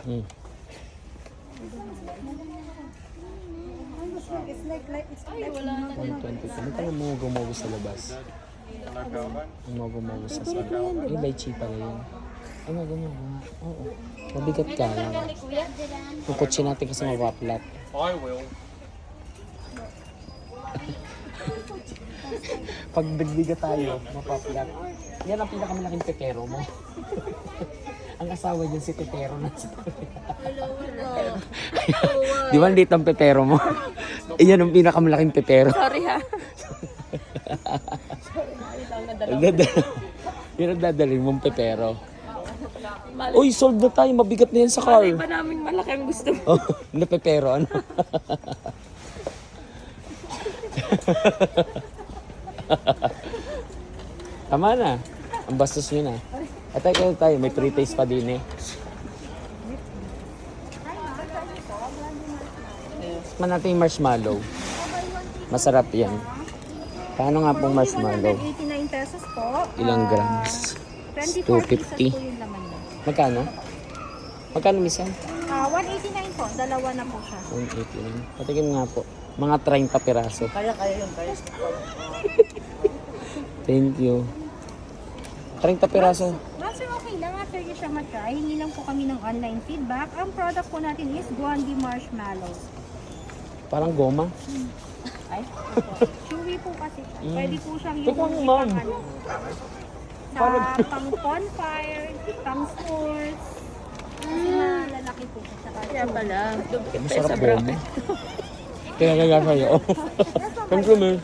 Mm. It's like Ay, wala na din. 120 pa. May tayo mugo sa labas. Mugo sa labas. Yung lychee pala yun. Ay, mugo. Oo. Mabigat ka lang. Ni Kuya. Puputsin natin kasi mapaplat. I will. Pag nagbiga tayo, mapaplat. Yan ang pinakamalaking pepero mo. Ang asawa niyan si Pepero na si Hello. Di ba dito ang pepero mo? Iyan ang pinakamalaking pepero. Sorry ha. Yun ang dadalhin mong pepero. Uy, sold na tayo. Mabigat na yan sa car. Hindi pa namin malaki ang gusto mo. Oh, na pepero, ano? Tama na. Ang bastos nyo na. At tayo, may pre-taste pa din eh. Tikman natin yung marshmallow. Masarap yan. Paano nga pong marshmallow? 189 pesos po. Ilang grams? 24 pieces 250. po yung laman niya. Magkano? Magkano misan? 189 po. Dalawa na po siya. 189. Patikin nga po. Mga 30 piraso. Kaya yun. Thank you. 30 piraso. Sir, okay lang. After nyo siya matry, hingi lang po kami ng online feedback. Ang product po natin is Gondi Marshmallows. Parang goma. Ay, chewy po kasi siya. Pwede po siyang Tikman mo, ma'am. sa pang bonfire, pang sports. Kasi malalaki po siya. Kaya pala. Masarap goma. Kaya sa'yo. Thank you, man.